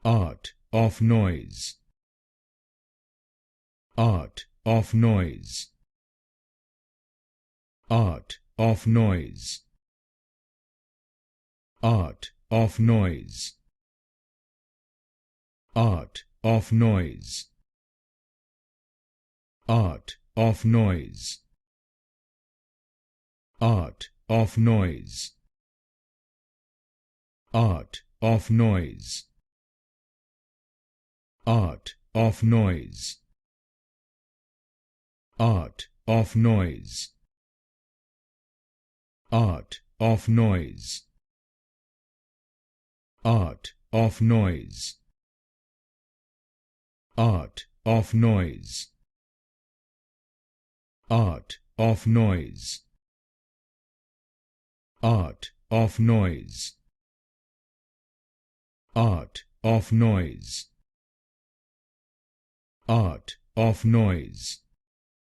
art of noise, art of noise, art of noise, art of noise, art of noise, art of noise, art of noise, art of noise, art of noise, art of noise, art of noise, art of noise, art of noise, art of noise, art of noise, art of noise, art of noise,